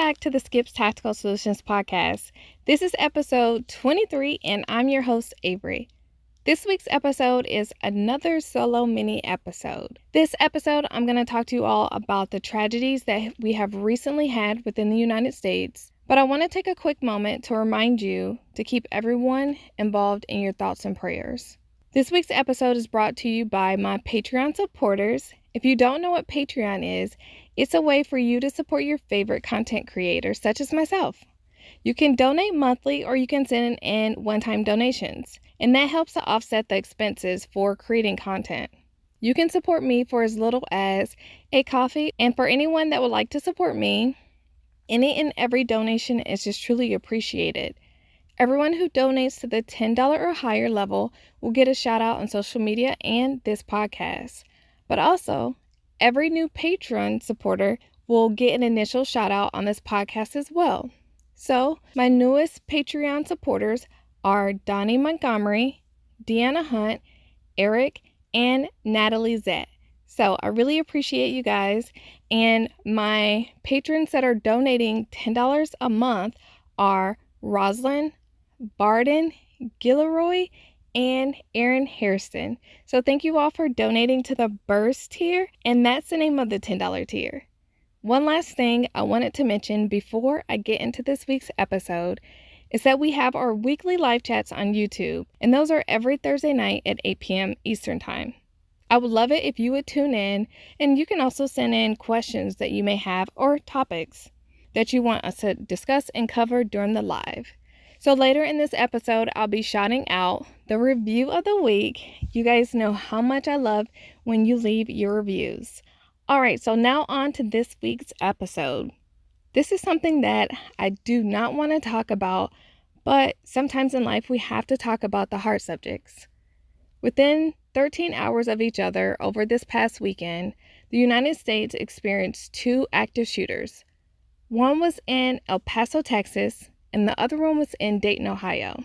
back to the Skips Tactical Solutions podcast. This is episode 23, and I'm your host, Avery. This week's episode is another solo mini episode. This episode, I'm going to talk to you all about the tragedies that we have recently had within the United States, but I want to take a quick moment to remind you to keep everyone involved in your thoughts and prayers. This week's episode is brought to you by my Patreon supporters. If you don't know what Patreon is, it's a way for you to support your favorite content creators, such as myself. You can donate monthly or you can send in one-time donations, and that helps to offset the expenses for creating content. You can support me for as little as a coffee, and for anyone that would like to support me, any and every donation is just truly appreciated. Everyone who donates to the $10 or higher level will get a shout out on social media and this podcast. But also, every new Patreon supporter will get an initial shout out on this podcast as well. So, my newest Patreon supporters are Donnie Montgomery, Deanna Hunt, Eric, and Natalie Zett. So, I really appreciate you guys. And my patrons that are donating $10 a month are Roslyn, Barden, Gilroy, and Aaron Hairston. So thank you all for donating to the Burst tier, and that's the name of the $10 tier. One last thing I wanted to mention before I get into this week's episode is that we have our weekly live chats on YouTube, and those are every Thursday night at 8 p.m. Eastern Time. I would love it if you would tune in, and you can also send in questions that you may have or topics that you want us to discuss and cover during the live. So later in this episode, I'll be shouting out the review of the week. You guys know how much I love when you leave your reviews. All right, so now on to this week's episode. This is something that I do not want to talk about, but sometimes in life we have to talk about the hard subjects. Within 13 hours of each other over this past weekend, the United States experienced 2 active shooters. One was in El Paso, Texas, and the other one was in Dayton, Ohio.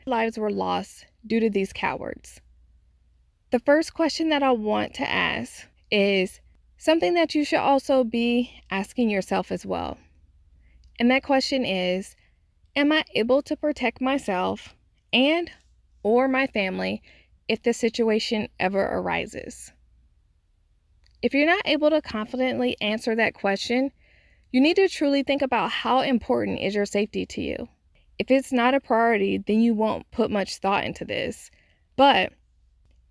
Lives were lost due to these cowards. The first question that I want to ask is something that you should also be asking yourself as well. And that question is, am I able to protect myself and or my family if the situation ever arises? If you're not able to confidently answer that question, you need to truly think about how important is your safety to you. If it's not a priority, then you won't put much thought into this. But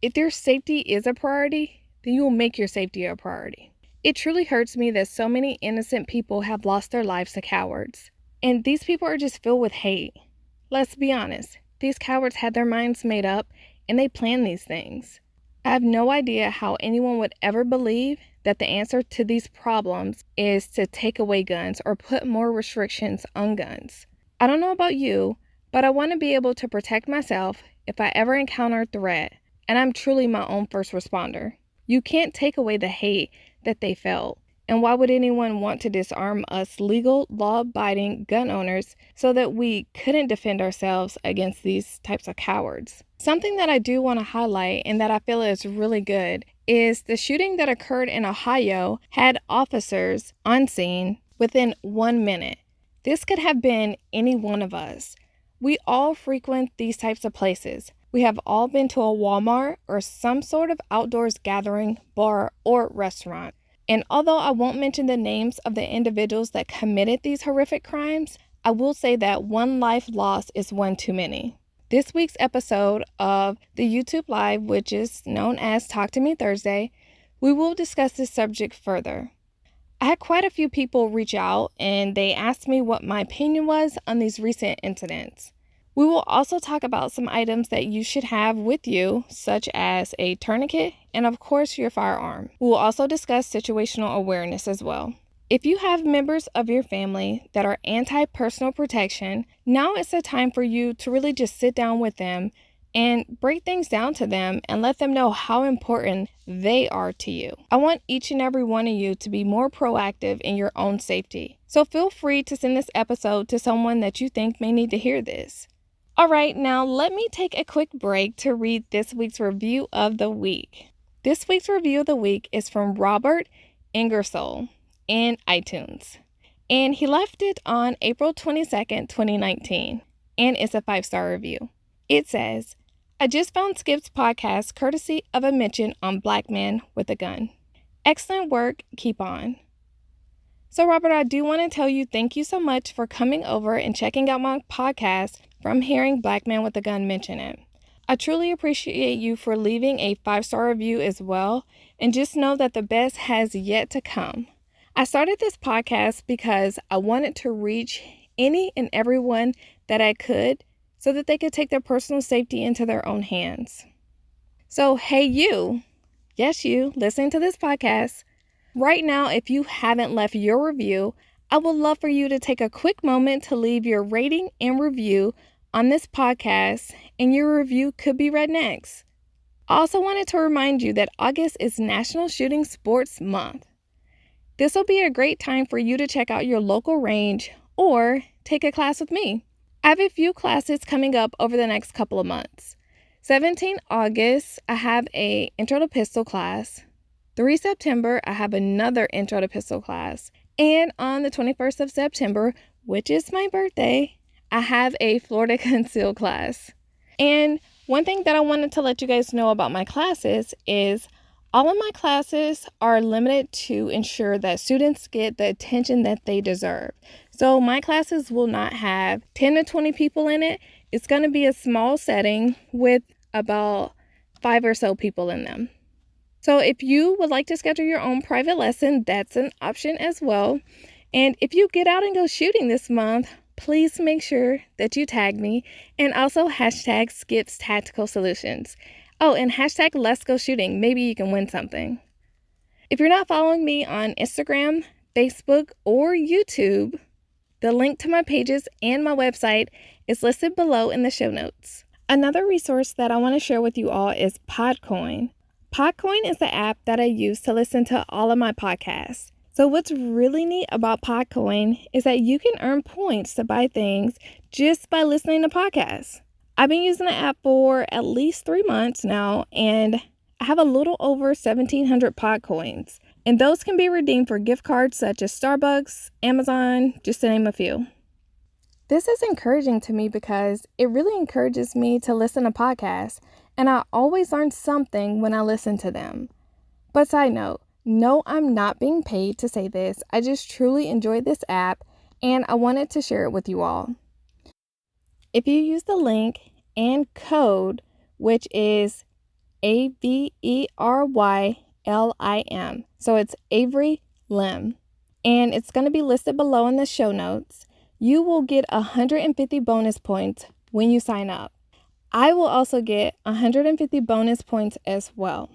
if your safety is a priority, then you will make your safety a priority. It truly hurts me that so many innocent people have lost their lives to cowards. And these people are just filled with hate. Let's be honest, these cowards had their minds made up and they planned these things. I have no idea how anyone would ever believe that the answer to these problems is to take away guns or put more restrictions on guns. I don't know about you, but I want to be able to protect myself if I ever encounter a threat, and I'm truly my own first responder. You can't take away the hate that they felt. And why would anyone want to disarm us legal, law-abiding gun owners so that we couldn't defend ourselves against these types of cowards? Something that I do want to highlight and that I feel is really good is the shooting that occurred in Ohio had officers on scene within 1 minute. This could have been any one of us. We all frequent these types of places. We have all been to a Walmart or some sort of outdoors gathering, bar, or restaurant. And although I won't mention the names of the individuals that committed these horrific crimes, I will say that one life lost is one too many. This week's episode of the YouTube Live, which is known as Talk to Me Thursday, we will discuss this subject further. I had quite a few people reach out and they asked me what my opinion was on these recent incidents. We will also talk about some items that you should have with you, such as a tourniquet and, of course, your firearm. We will also discuss situational awareness as well. If you have members of your family that are anti-personal protection, now is the time for you to really just sit down with them and break things down to them and let them know how important they are to you. I want each and every one of you to be more proactive in your own safety. So feel free to send this episode to someone that you think may need to hear this. All right, now let me take a quick break to read this week's review of the week. This week's review of the week is from Robert Ingersoll in iTunes. And he left it on April 22nd, 2019, and it's a 5-star review. It says, I just found Skip's podcast courtesy of a mention on Black Man with a Gun. Excellent work, keep on. So Robert, I do want to tell you thank you so much for coming over and checking out my podcast from hearing Black Man with a Gun mention it. I truly appreciate you for leaving a 5-star review as well, and just know that the best has yet to come. I started this podcast because I wanted to reach any and everyone that I could so that they could take their personal safety into their own hands. So, hey you, yes you, listening to this podcast, right now if you haven't left your review, I would love for you to take a quick moment to leave your rating and review on this podcast, and your review could be read next. I also wanted to remind you that August is National Shooting Sports Month. This will be a great time for you to check out your local range or take a class with me. I have a few classes coming up over the next couple of months. 17 August, I have a Intro to Pistol class. 3 September, I have another Intro to Pistol class. And on the 21st of September, which is my birthday, I have a Florida Conceal class. And one thing that I wanted to let you guys know about my classes is all of my classes are limited to ensure that students get the attention that they deserve. So my classes will not have 10 to 20 people in it. It's going to be a small setting with about 5 or so people in them. So if you would like to schedule your own private lesson, that's an option as well. And if you get out and go shooting this month, please make sure that you tag me and also hashtag Skip's Tactical Solutions. Oh, and hashtag Let's Go Shooting. Maybe you can win something. If you're not following me on Instagram, Facebook, or YouTube, the link to my pages and my website is listed below in the show notes. Another resource that I want to share with you all is Podcoin. Podcoin is the app that I use to listen to all of my podcasts. So what's really neat about Podcoin is that you can earn points to buy things just by listening to podcasts. I've been using the app for at least 3 months now, and I have a little over 1,700 Podcoins. And those can be redeemed for gift cards such as Starbucks, Amazon, just to name a few. This is encouraging to me because it really encourages me to listen to podcasts, and I always learn something when I listen to them. But side note, no, I'm not being paid to say this. I just truly enjoy this app, and I wanted to share it with you all. If you use the link and code, which is AVERYLIM, so it's Avery Lim, and it's going to be listed below in the show notes, you will get 150 bonus points when you sign up. I will also get 150 bonus points as well.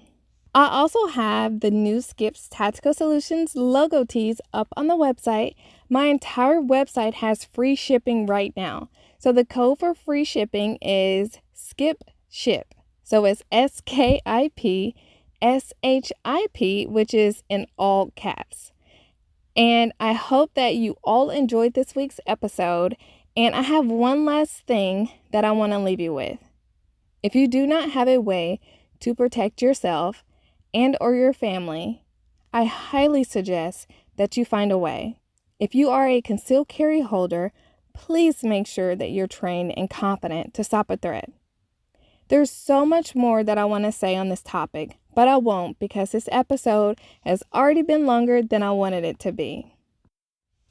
I also have the new Skip's Tactical Solutions logo tees up on the website. My entire website has free shipping right now. So the code for free shipping is SKIPSHIP. So it's SKIPSHIP, which is in all caps. And I hope that you all enjoyed this week's episode. And I have one last thing that I want to leave you with. If you do not have a way to protect yourself and or your family, I highly suggest that you find a way. If you are a concealed carry holder, please make sure that you're trained and confident to stop a threat. There's so much more that I want to say on this topic, but I won't because this episode has already been longer than I wanted it to be.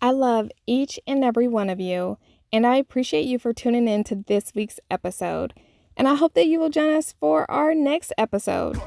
I love each and every one of you, and I appreciate you for tuning in to this week's episode. And I hope that you will join us for our next episode.